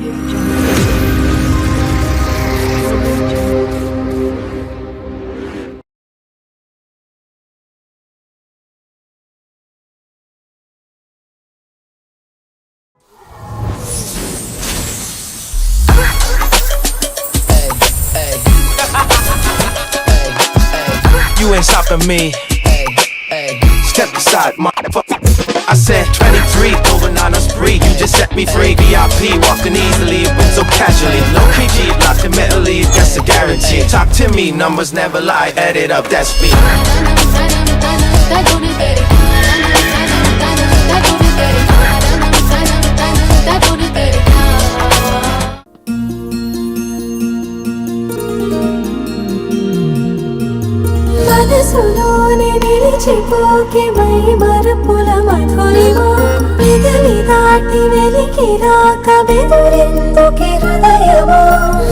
You ain't stopping me. Step aside, motherfucker. I said 23, going on a spree. You just set me free. VIP, walking easily, but so casually. No PG, locked in mentally, that's a guarantee. Talk to me, numbers never lie. Add it up, that's me. మనసులోనే నిలిచిపోకే my మరపుల Madhurima పెదవి దాటి వెలికి రాక బెదురెందుకే హృదయమా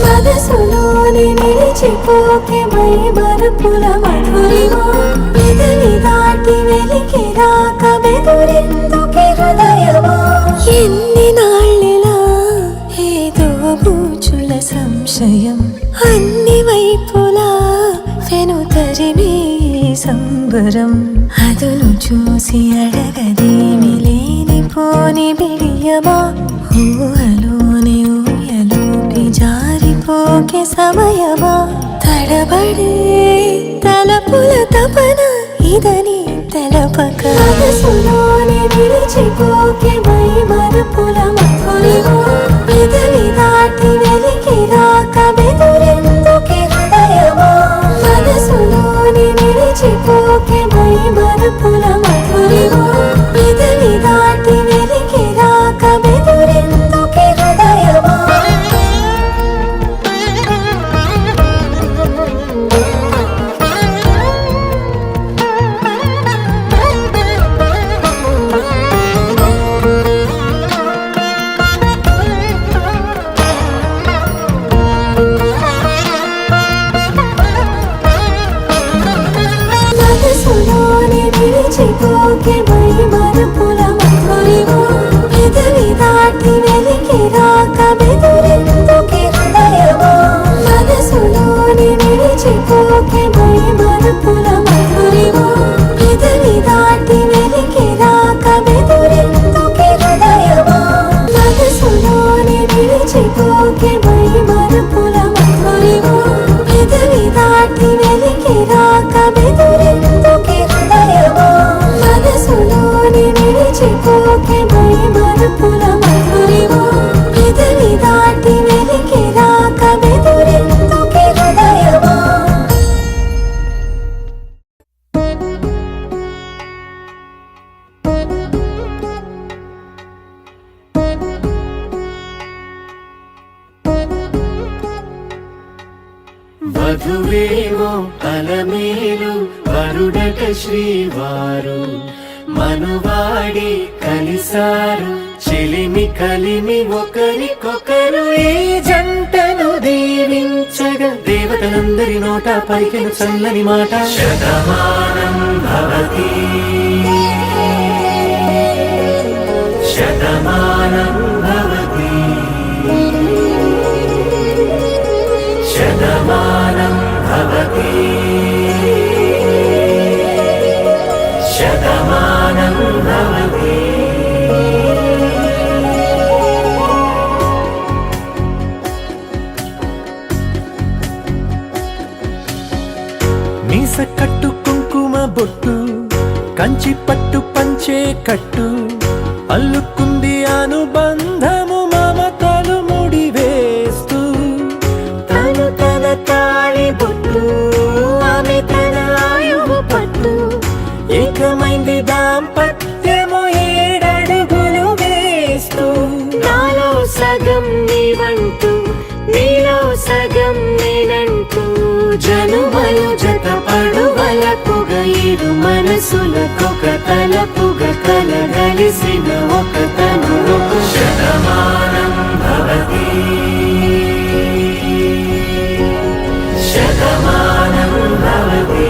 మనసులోనే నిలిచిపోకే my మరపుల Madhurima పెదవి దాటి వెలికి రాక బెదురెందుకే హృదయమా ఎన్ని నాళ్ళిలా ఏదో బూచుల సంశయం అన్ని వైపులా వెనుతరిమే సంబరం అదును చూసి అడగదేమి లేనిపోని బిడియమా ఊహలోని ఊయలోకి జారిపోకే సమయమా తడబడే తలపుల తపన ఇదని తెలపక మనసులోనే నిలిచిపోకే మై మరపుల మధురిమా పెదవి దాటి వెలికి రాక బెదురెందుకే హృదయమా మనసులోనే నిలిచిపోకే మై మరపుల మధురిమా పెదవి దాటి వెలికి రాక బెదురెందుకే హృదయమా మనసులోనే నిలిచిపోకే మై మరపుల మధురిమా పెదవి దాటి వెలికి రాక బెదురెందుకే హృదయమా మనసులోనే నిలిచిపోకే మై మరపుల మధురిమా పెదవి దాటి వెలికి రాక బెదురెందుకే హృదయమా మనసులోనే నిలిచిపోకే మై మరపుల మధురిమా పెదవి దాటి వెలికి రాక బెదురెందుకే హృదయమా మనసులోనే నిలిచిపోకే మై మరపుల మధురిమా పెదవి దాటి వెలికి రాక బెదురెందుకే హృదయమా వధువేమో అలమేలు వరుడట శ్రీవారు మనువాడి కలిసారు చెలిమి కలిమి ఒకరికొకరు ఈ జంటను దీవించగా దేవతలందరి నోట పలికిన చల్లని మాట శతమానం భవతి శతమానం భవతి శతమానం భవతి శతమానం భవతి మీస కట్టు కుంకుమ బొట్టు కంచి పట్టు పంచే కట్టు అల్లుకుంది అనుబంధము మమతలు ముడివేస్తూ తను తన తాళి బొట్టు ఆమె తన ఆయువు పట్టు ఏకమైంది దాంపత్యము 7 అడుగులు వేస్తూ నాలో సగం నీవంటూ నీలో సగం నేనంటూ జనుమలు జత పడువలపుగ 7 మనసులకొక తలపుగ కలగలిసిన ఒక తను శతమానం భవతి శతమానం భవతి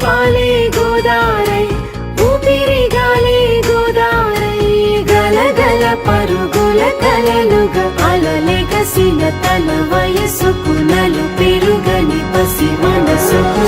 పాలే గోదారై ఊపిరి గాలే గోదారై గలగల పరుగుల కలలుగా అలలెగసిన తన వయసుకు నలు పెరుగని పసి మనసుకు